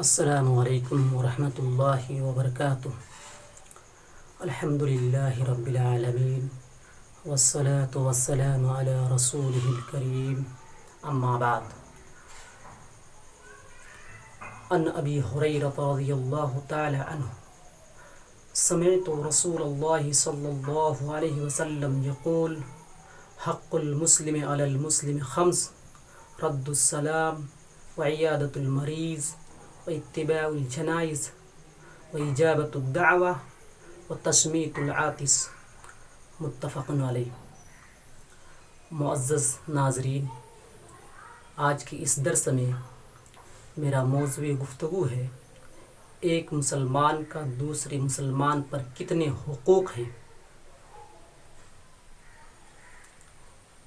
السلام علیکم ورحمۃ اللہ وبرکاتہ۔ الحمد للہ رب العالمین والصلاة والسلام علی رسولہ الکریم، اما بعد۔ عن ابی ہریرہ رضی اللہ تعالی عنہ سمعت رسول اللہ صلی اللہ علیہ وسلم یقول حق المسلم علی المسلم خمس: رد السلام وعیادۃ المریض واتباع الجنائز وإجابة الدعوة وتشمیت العاطس، متفق علیہ۔ معزز ناظرین، آج کی اس درس میں میرا موضوع گفتگو ہے ایک مسلمان کا دوسرے مسلمان پر کتنے حقوق ہیں۔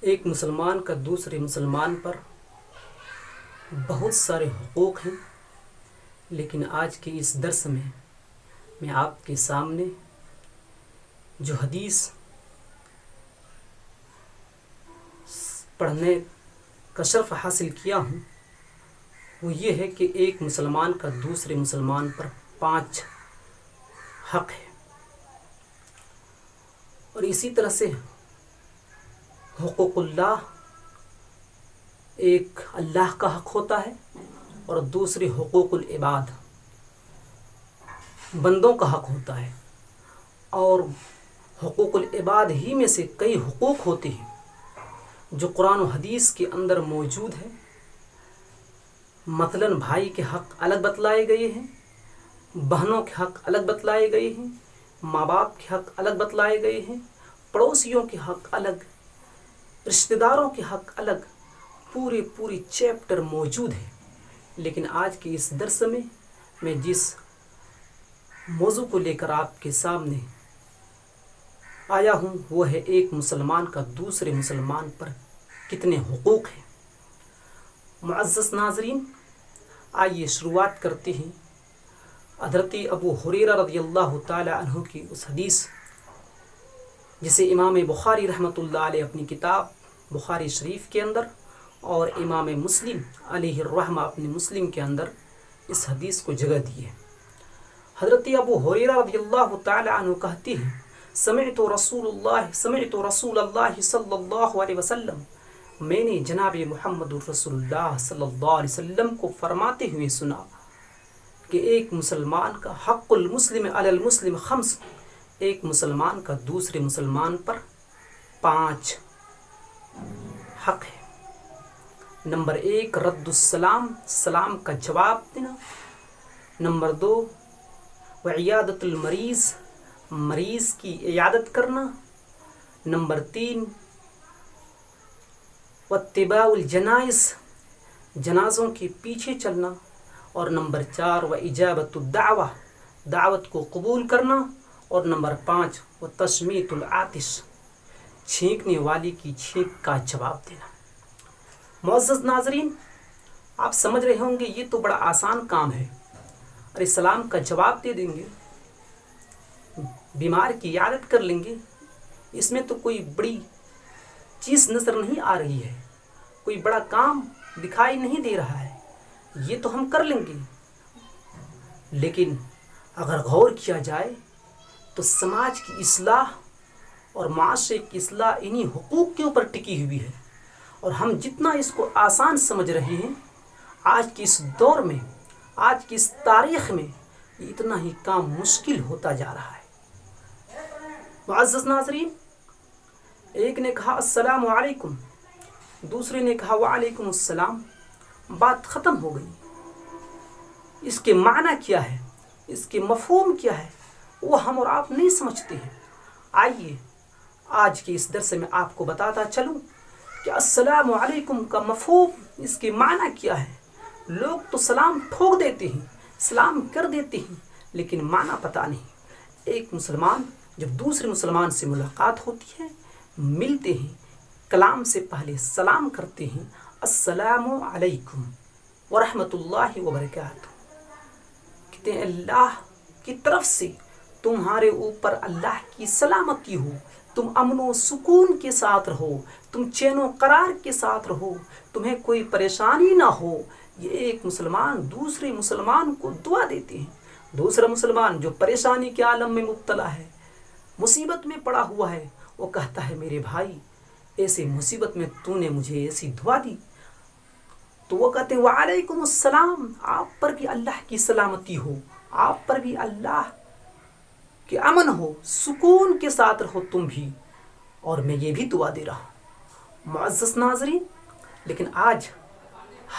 ایک مسلمان کا دوسرے مسلمان پر بہت سارے حقوق ہیں، لیکن آج کے اس درس میں آپ کے سامنے جو حدیث پڑھنے کا شرف حاصل کیا ہوں وہ یہ ہے کہ ایک مسلمان کا دوسرے مسلمان پر 5 حق ہے، اور اسی طرح سے حقوق اللہ ایک اللہ کا حق ہوتا ہے، اور دوسری حقوق العباد بندوں کا حق ہوتا ہے، اور حقوق العباد ہی میں سے کئی حقوق ہوتے ہیں جو قرآن و حدیث کے اندر موجود ہے۔ مثلا بھائی کے حق الگ بتلائے گئے ہیں، بہنوں کے حق الگ بتلائے گئے ہیں، ماں باپ کے حق الگ بتلائے گئے ہیں، پڑوسیوں کے حق الگ، رشتہ داروں کے حق الگ، پوری چیپٹر موجود ہے۔ لیکن آج کے اس درس میں جس موضوع کو لے کر آپ کے سامنے آیا ہوں وہ ہے ایک مسلمان کا دوسرے مسلمان پر کتنے حقوق ہیں۔ معزز ناظرین، آئیے شروعات کرتے ہیں حضرت ابو ہریرہ رضی اللہ تعالی عنہ کی اس حدیث جسے امام بخاری رحمۃ اللہ علیہ اپنی کتاب بخاری شریف کے اندر اور امام مسلم علیہ الرحمہ اپنے مسلم کے اندر اس حدیث کو جگہ دی ہے۔ حضرت ابو ہریرہ رضی اللہ تعالی عنہ کہتے ہیں سمعت رسول اللہ صلی اللہ علیہ وسلم، میں نے جناب محمد رسول اللہ صلی اللہ علیہ وسلم کو فرماتے ہوئے سنا کہ ایک مسلمان کا حق المسلم علی المسلم خمس، ایک مسلمان کا دوسرے مسلمان پر 5 حق ہے۔ نمبر 1 رد السلام، سلام کا جواب دینا۔ نمبر 2 وعیادۃ المریض، مریض کی عیادت کرنا۔ نمبر 3 واتباع الجنائز، جنازوں کے پیچھے چلنا۔ اور نمبر 4 واجابۃ الدعوہ، دعوت کو قبول کرنا۔ اور نمبر 5 وتشمیت العاطس، چھینکنے والی کی چھینک کا جواب دینا۔ معزز ناظرین، آپ سمجھ رہے ہوں گے یہ تو بڑا آسان کام ہے، ارے سلام کا جواب دے دیں گے، بیمار کی عیادت کر لیں گے، اس میں تو کوئی بڑی چیز نظر نہیں آ رہی ہے، کوئی بڑا کام دکھائی نہیں دے رہا ہے، یہ تو ہم کر لیں گے۔ لیکن اگر غور کیا جائے تو سماج کی اصلاح اور معاشرے کی اصلاح انہی حقوق کے اوپر ٹکی ہوئی ہے، اور ہم جتنا اس کو آسان سمجھ رہے ہیں آج کی اس دور میں، آج کی اس تاریخ میں یہ اتنا ہی کام مشکل ہوتا جا رہا ہے۔ معزز ناظرین، ایک نے کہا السلام علیکم، دوسرے نے کہا وعلیکم السلام، بات ختم ہو گئی۔ اس کے معنی کیا ہے، اس کے مفہوم کیا ہے وہ ہم اور آپ نہیں سمجھتے ہیں۔ آئیے آج کے اس درس میں آپ کو بتاتا چلوں کہ السلام علیکم کا مفہوم، اس کے معنی کیا ہے۔ لوگ تو سلام ٹھوک دیتے ہیں، سلام کر دیتے ہیں، لیکن معنی پتہ نہیں۔ ایک مسلمان جب دوسرے مسلمان سے ملاقات ہوتی ہے، ملتے ہیں، کلام سے پہلے سلام کرتے ہیں، السلام علیکم ورحمۃ اللہ وبرکاتہ، کہتے ہیں اللہ کی طرف سے تمہارے اوپر اللہ کی سلامتی ہو، تم امن و سکون کے ساتھ رہو، تم چین و قرار کے ساتھ رہو، تمہیں کوئی پریشانی نہ ہو۔ یہ ایک مسلمان دوسرے مسلمان کو دعا دیتے ہیں۔ دوسرا مسلمان جو پریشانی کے عالم میں مبتلا ہے، مصیبت میں پڑا ہوا ہے، وہ کہتا ہے میرے بھائی ایسے مصیبت میں تو نے مجھے ایسی دعا دی، تو وہ کہتے ہیں وعلیکم السلام، آپ پر بھی اللہ کی سلامتی ہو، آپ پر بھی اللہ کہ امن ہو، سکون کے ساتھ رہو تم بھی، اور میں یہ بھی دعا دے رہا ہوں۔ معزز ناظرین، لیکن آج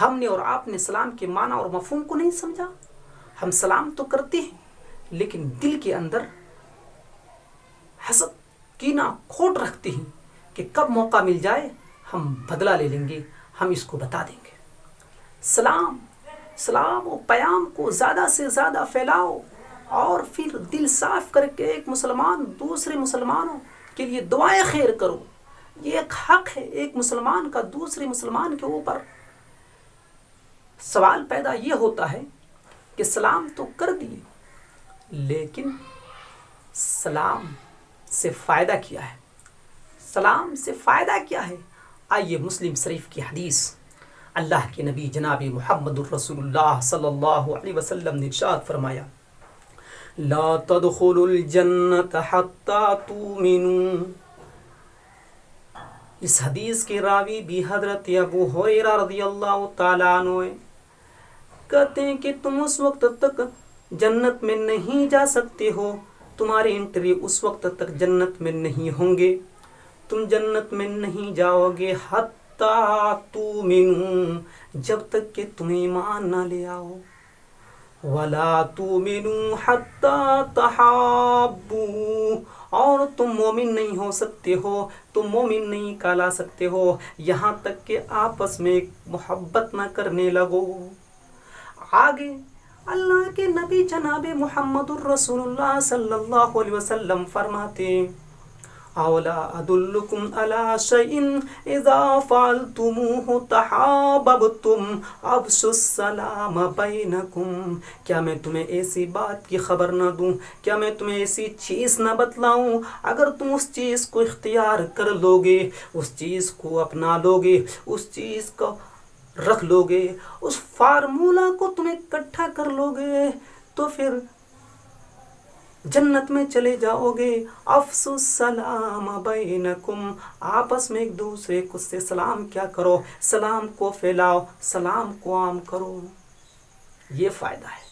ہم نے اور آپ نے سلام کے معنی اور مفہوم کو نہیں سمجھا۔ ہم سلام تو کرتے ہیں لیکن دل کے اندر حسد، کینہ، کھوٹ رکھتے ہیں کہ کب موقع مل جائے ہم بدلہ لے لیں گے، ہم اس کو بتا دیں گے۔ سلام و پیام کو زیادہ سے زیادہ پھیلاؤ، اور پھر دل صاف کر کے ایک مسلمان دوسرے مسلمانوں کے لیے دعائیں خیر کرو۔ یہ ایک حق ہے ایک مسلمان کا دوسرے مسلمان کے اوپر۔ سوال پیدا یہ ہوتا ہے کہ سلام تو کر دیے، لیکن سلام سے فائدہ کیا ہے؟ سلام سے فائدہ کیا ہے؟ آئیے مسلم شریف کی حدیث، اللہ کے نبی جناب محمد الرسول اللہ صلی اللہ علیہ وسلم نے ارشاد فرمایا، لا تدخلوا الجنت حتی تؤمنوا۔ اس حدیث کے راوی بھی حضرت ابو ہریرہ رضی اللہ تعالیٰ عنہ کہتے ہیں کہ تم اس وقت تک جنت میں نہیں جا سکتے ہو، تمہاری انٹری اس وقت تک جنت میں نہیں ہوں گے، تم جنت میں نہیں جاؤ گے حتی تؤمنوا، جب تک کہ تم ایمان نہ لے آؤ، وَلَا تُؤْمِنُوا حَتَّى تَحَابُّوا، اور تم مومن نہیں ہو سکتے ہو، تم مومن نہیں کہلا سکتے ہو یہاں تک کہ آپس میں محبت نہ کرنے لگو۔ آگے اللہ کے نبی جناب محمد الرسول اللہ صلی اللہ علیہ وسلم فرماتے ہیں، اولا ادلکم علی شیء اذا فعلتموه تحاببتم افشوا السلام بینکم، کیا میں تمہیں ایسی بات کی خبر نہ دوں، کیا میں تمہیں ایسی چیز نہ بتلاؤں، اگر تم اس چیز کو اختیار کر لو گے، اس چیز کو اپنا لو گے، اس چیز کو رکھ لو گے، اس فارمولہ کو تم اکٹھا کر لو گے، تو پھر جنت میں چلے جاؤ گے۔ افشوا السلام بینکم، آپس میں ایک دوسرے کو سے سلام کیا کرو، سلام کو پھیلاؤ، سلام کو عام کرو۔ یہ فائدہ ہے۔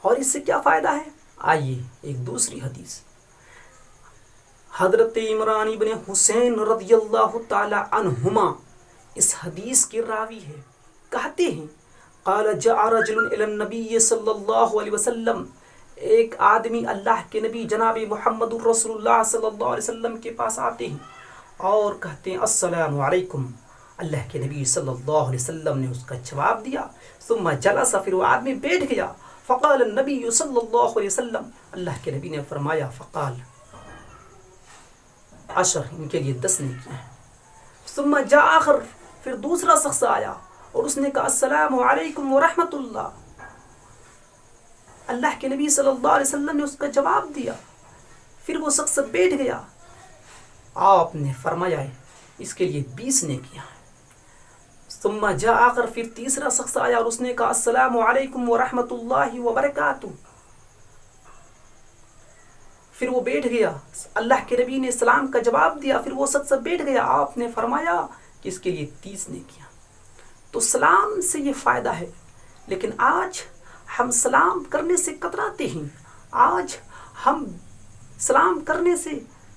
اور اس سے کیا فائدہ ہے؟ آئیے ایک دوسری حدیث، حضرت عمران بن حسین رضی اللہ تعالی عنہما اس حدیث کے راوی ہے، کہتے ہیں قال جاء رجل الى النبی صلی اللہ علیہ وسلم، ایک آدمی اللہ کے نبی جناب محمد الرسول اللہ صلی اللہ علیہ وسلم کے پاس آتے ہیں اور کہتے ہیں السلام علیکم۔ اللہ کے نبی صلی اللہ علیہ وسلم نے اس کا جواب دیا، ثم جلس، پھر وہ آدمی بیٹھ گیا، فقال النبی صلی اللہ علیہ وسلم، اللہ کے نبی نے فرمایا، فقال 10، ان کے لیے 10 نے کیا ہے۔ ثم جاء آخر، پھر دوسرا شخص آیا اور اس نے کہا السلام علیکم ورحمۃ اللہ۔ اللہ کے نبی صلی اللہ علیہ وسلم نے اس کا جواب دیا، پھر وہ شخص بیٹھ گیا، آپ نے فرمایا اس کے لیے 20 نے کیا۔ ثم جاء آخر، پھر تیسرا شخص آیا اور اس نے کہا السلام علیکم ورحمۃ اللہ وبرکاتہ، پھر وہ بیٹھ گیا، اللہ کے نبی نے سلام کا جواب دیا، پھر وہ شخص بیٹھ گیا، آپ نے فرمایا کہ اس کے لیے 30 نے کیا۔ تو سلام سے یہ فائدہ ہے، لیکن آج ہم سلام کرنے سے کتراتے ہیں، آج ہم سلام کرنے سے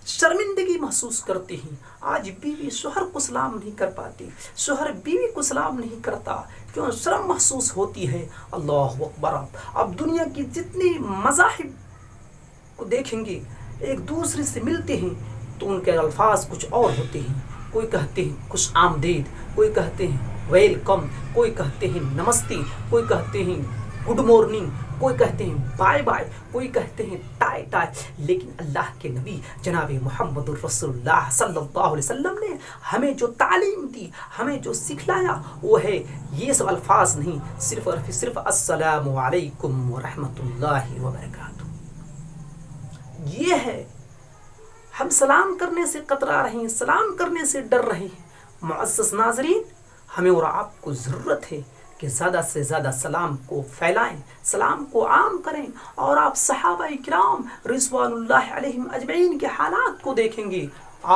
شرمندگی محسوس کرتے ہیں۔ آج بیوی شوہر کو سلام نہیں کر پاتی، شوہر بیوی کو سلام نہیں کرتا، کیوں؟ شرم محسوس ہوتی ہے۔ اللہ اکبر! اب دنیا کی جتنی مذاہب کو دیکھیں گے، ایک دوسرے سے ملتے ہیں تو ان کے الفاظ کچھ اور ہوتے ہیں، کوئی کہتے ہیں خوش آمدید، کوئی کہتے ہیں ویلکم، کوئی کہتے ہیں نمستے، کوئی کہتے ہیں گڈ مارننگ، کوئی کہتے ہیں بائے بائے، کوئی کہتے ہیں ٹائے ٹائے، لیکن اللہ کے نبی جناب محمد الرسول اللہ صلی اللہ علیہ وسلم نے ہمیں جو تعلیم دی، ہمیں جو سکھلایا، وہ ہے یہ سب الفاظ نہیں، صرف اور صرف السلام علیکم ورحمۃ اللہ وبرکاتہ۔ یہ ہے ہم سلام کرنے سے کترا رہے ہیں، سلام کرنے سے ڈر رہے ہیں۔ معزز ناظرین، ہمیں اور آپ کو ضرورت ہے کہ زیادہ سے زیادہ سلام کو پھیلائیں، سلام کو عام کریں، اور آپ صحابہ کرام رضوان اللہ علیہم اجمعین کے حالات کو دیکھیں گے،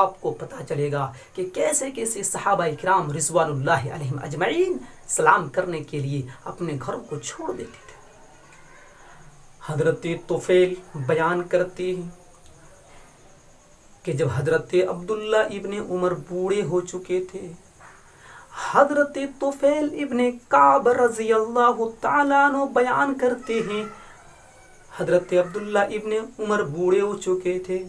آپ کو پتہ چلے گا کہ کیسے کیسے صحابہ کرام رضوان اللہ علیہم اجمعین سلام کرنے کے لیے اپنے گھروں کو چھوڑ دیتے تھے۔ حضرت طفیل بیان کرتے ہیں کہ جب حضرت عبداللہ ابن عمر بوڑھے ہو چکے تھے، حضرت طفیل ابن کعب رضی اللہ تعالیٰ عنہ بیان کرتے ہیں، حضرت عبداللہ ابن عمر بوڑھے ہو چکے تھے،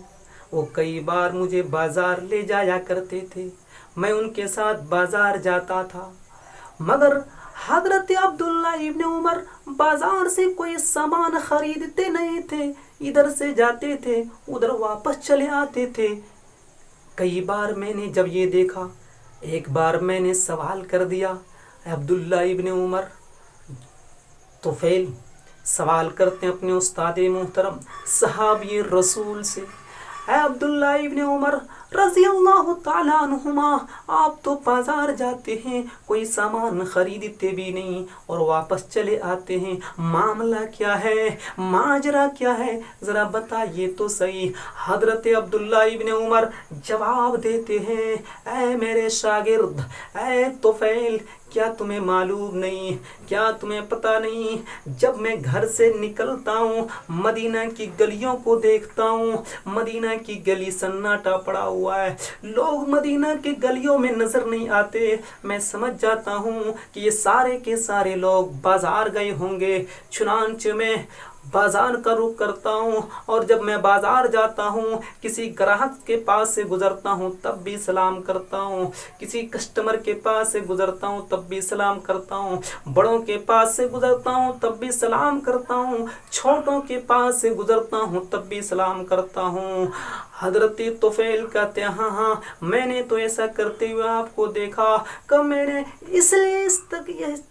وہ کئی بار مجھے بازار لے جایا کرتے تھے، میں ان کے ساتھ بازار جاتا تھا، مگر حضرت عبداللہ ابن عمر بازار سے کوئی سامان خریدتے نہیں تھے، ادھر سے جاتے تھے ادھر واپس چلے آتے تھے۔ کئی بار میں نے جب یہ دیکھا، ایک بار میں نے سوال کر دیا، عبداللہ ابن عمر، طفیل سوال کرتے ہیں اپنے استاد محترم صحابی رسول سے، اے عبداللہ ابن عمر رضی اللہ تعالیٰ عنہما، آپ تو بازار جاتے ہیں، کوئی سامان خریدتے بھی نہیں اور واپس چلے آتے ہیں، معاملہ کیا ہے، ماجرا کیا ہے، ذرا بتائیے تو صحیح۔ حضرت عبداللہ ابن عمر جواب دیتے ہیں، اے میرے شاگرد، اے طفیل، کیا تمہیں معلوم نہیں، کیا تمہیں پتہ نہیں، جب میں گھر سے نکلتا ہوں، مدینہ کی گلیوں کو دیکھتا ہوں، مدینہ کی گلی سناٹا پڑا ہوا ہے، لوگ مدینہ کی گلیوں میں نظر نہیں آتے، میں سمجھ جاتا ہوں کہ یہ سارے کے سارے لوگ بازار گئے ہوں گے، چنانچہ میں بازار کا رخ کرتا ہوں، اور جب میں بازار جاتا ہوں، کسی گراہک کے پاس سے گزرتا ہوں تب بھی سلام کرتا ہوں، کسی کسٹمر کے پاس سے گزرتا ہوں تب بھی سلام کرتا ہوں، بڑوں کے پاس سے گزرتا ہوں تب بھی سلام کرتا ہوں، چھوٹوں کے پاس سے گزرتا ہوں تب بھی سلام کرتا ہوں۔ حضرت طفیل کہتے ہیں، ہاں ہاں میں نے تو ایسا کرتے ہوئے آپ کو دیکھا، کہ میں نے اس لیے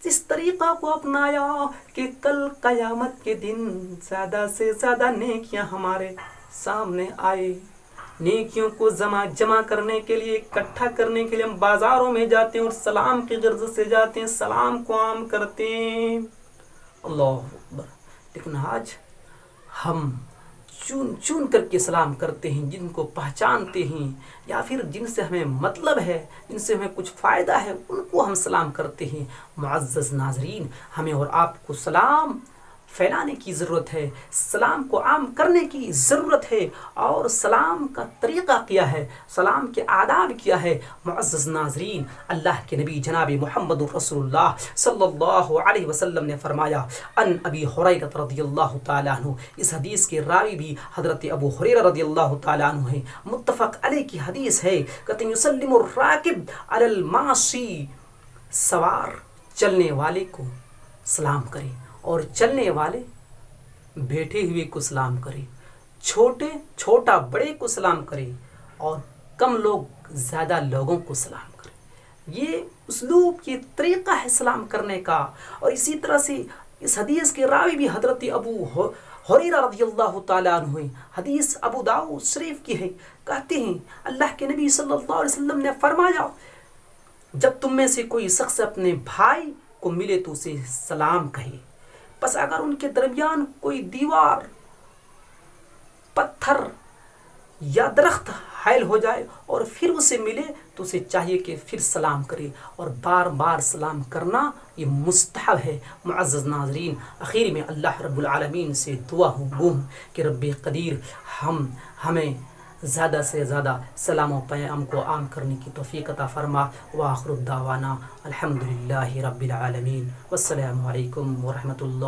اس طریقہ کو اپنایا کہ کل قیامت کے دن زیادہ سے زیادہ نیکیاں ہمارے سامنے آئے۔ نیکیوں کو جمع کرنے کے لیے، اکٹھا کرنے کے لیے ہم بازاروں میں جاتے ہیں اور سلام کی غرض سے جاتے ہیں، سلام کو عام کرتے ہیں۔ اللہ اکبر۔ لیکن آج ہم چون کر کے سلام کرتے ہیں، جن کو پہچانتے ہیں یا پھر جن سے ہمیں مطلب ہے، جن سے ہمیں کچھ فائدہ ہے، ان کو ہم سلام کرتے ہیں۔ معزز ناظرین، ہمیں اور آپ کو سلام پھیلانے کی ضرورت ہے، سلام کو عام کرنے کی ضرورت ہے، اور سلام کا طریقہ کیا ہے، سلام کے آداب کیا ہے۔ معزز ناظرین، اللہ کے نبی جناب محمد رسول اللہ صلی اللہ علیہ وسلم نے فرمایا، ان ابی ہریرہ رضی اللہ تعالیٰ عنہ، اس حدیث کے راوی بھی حضرت ابو ہریرہ رضی اللہ تعالیٰ عنہ ہیں، متفق علیہ کی حدیث ہے، کہتے ہیں یسلم الراکب علی الماشی، سوار چلنے والے کو سلام کرے اور چلنے والے بیٹھے ہوئے کو سلام کرے، چھوٹا بڑے کو سلام کرے، اور کم لوگ زیادہ لوگوں کو سلام کرے۔ یہ اسلوب، یہ طریقہ ہے سلام کرنے کا۔ اور اسی طرح سے اس حدیث کے راوی بھی حضرت ابو ہریرہ رضی اللہ تعالیٰ عنہ ہیں، حدیث ابو داؤد شریف کی ہے، کہتے ہیں اللہ کے نبی صلی اللہ علیہ وسلم نے فرمایا، جب تم میں سے کوئی شخص اپنے بھائی کو ملے تو اسے سلام کہے، پس اگر ان کے درمیان کوئی دیوار، پتھر یا درخت حائل ہو جائے اور پھر اسے ملے تو اسے چاہیے کہ پھر سلام کرے، اور بار بار سلام کرنا یہ مستحب ہے۔ معزز ناظرین، اخیر میں اللہ رب العالمین سے دعا ہوں کہ رب قدیر ہمیں زیادہ سے زیادہ سلام و پیام کو عام کرنے کی توفیق عطا فرما۔ وآخر الدعوانا الحمدللہ رب العالمین، والسلام علیکم ورحمۃ اللہ۔